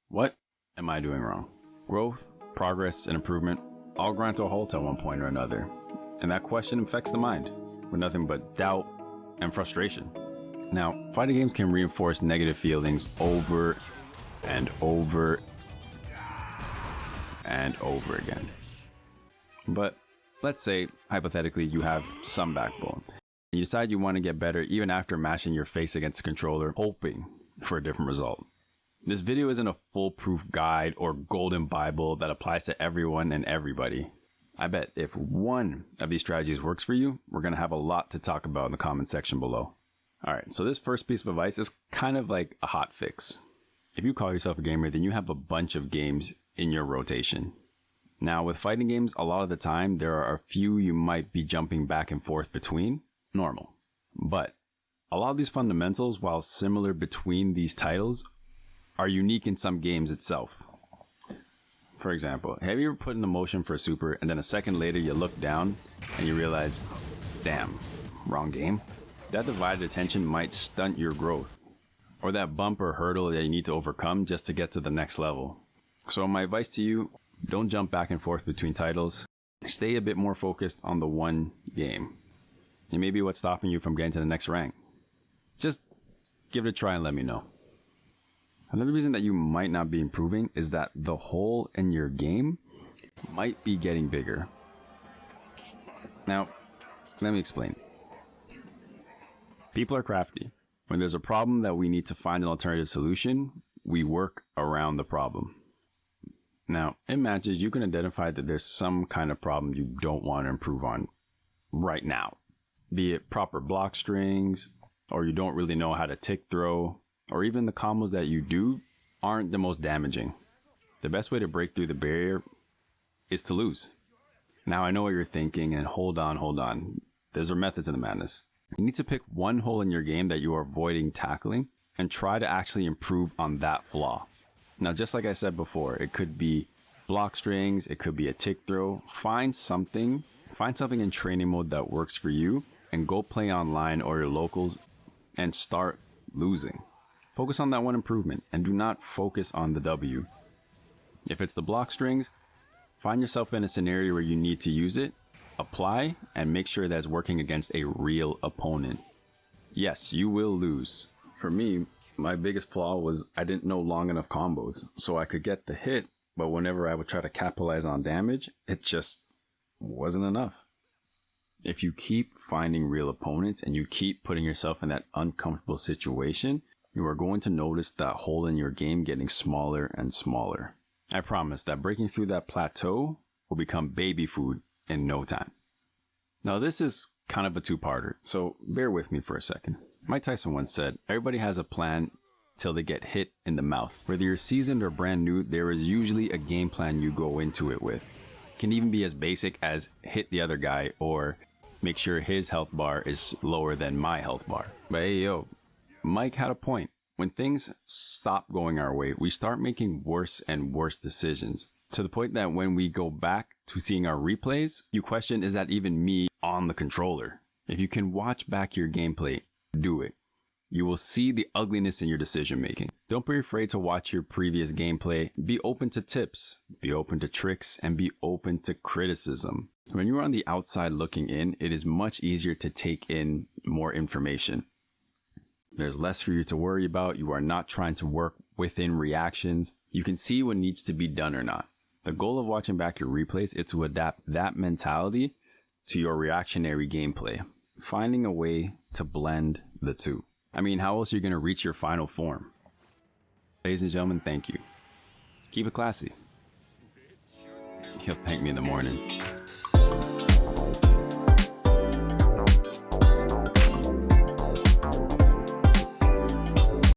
What am I doing wrong? Growth, progress, and improvement all grind to a halt at one point or another. And that question infects the mind with nothing but doubt and frustration. Now, fighting games can reinforce negative feelings over and over and over again. But let's say, hypothetically, you have some backbone. And you decide you want to get better even after mashing your face against the controller, hoping for a different result. This video isn't a foolproof guide or golden Bible that applies to everyone and everybody. I bet if one of these strategies works for you, we're going to have a lot to talk about in the comment section below. Alright, so this first piece of advice is kind of like a hot fix. If you call yourself a gamer, then you have a bunch of games in your rotation. Now, with fighting games, a lot of the time, there are a few you might be jumping back and forth between. Normal. But a lot of these fundamentals, while similar between these titles, are unique in some games itself. For example, have you ever put in a motion for a super and then a second later you look down and you realize, damn, wrong game? That divided attention might stunt your growth, or that bump or hurdle that you need to overcome just to get to the next level. So my advice to you, don't jump back and forth between titles. Stay a bit more focused on the one game. It may be what's stopping you from getting to the next rank. Just give it a try and let me know. Another reason that you might not be improving is that the hole in your game might be getting bigger. Now, let me explain. People are crafty. When there's a problem that we need to find an alternative solution, we work around the problem. Now, in matches, you can identify that there's some kind of problem you don't want to improve on right now. Be it proper block strings, or you don't really know how to tick throw, or even the combos that you do aren't the most damaging. The best way to break through the barrier is to lose. Now, I know what you're thinking, and hold on. There's a method to the madness. You need to pick one hole in your game that you are avoiding tackling and try to actually improve on that flaw. Now, just like I said before, it could be block strings, it could be a tick throw. Find something in training mode that works for you and go play online or your locals and start losing. Focus on that one improvement and do not focus on the W. If it's the block strings, find yourself in a scenario where you need to use it, apply, and make sure that's working against a real opponent. Yes, you will lose. For me, my biggest flaw was I didn't know long enough combos, so I could get the hit, but whenever I would try to capitalize on damage, it just wasn't enough. If you keep finding real opponents and you keep putting yourself in that uncomfortable situation, you are going to notice that hole in your game getting smaller and smaller. I promise that breaking through that plateau will become baby food in no time. Now, this is kind of a two-parter, so bear with me for a second. Mike Tyson once said, everybody has a plan till they get hit in the mouth. Whether you're seasoned or brand new, there is usually a game plan you go into it with. It can even be as basic as hit the other guy or make sure his health bar is lower than my health bar. But hey, yo, Mike had a point. When things stop going our way, we start making worse and worse decisions. To the point that when we go back to seeing our replays, you question, is that even me on the controller? If you can watch back your gameplay, do it. You will see the ugliness in your decision making. Don't be afraid to watch your previous gameplay. Be open to tips, be open to tricks, and be open to criticism. When you're on the outside looking in, it is much easier to take in more information. There's less for you to worry about. You are not trying to work within reactions. You can see what needs to be done or not. The goal of watching back your replays is to adapt that mentality to your reactionary gameplay, finding a way to blend the two. I mean, how else are you going to reach your final form? Ladies and gentlemen, thank you. Keep it classy. You'll thank me in the morning.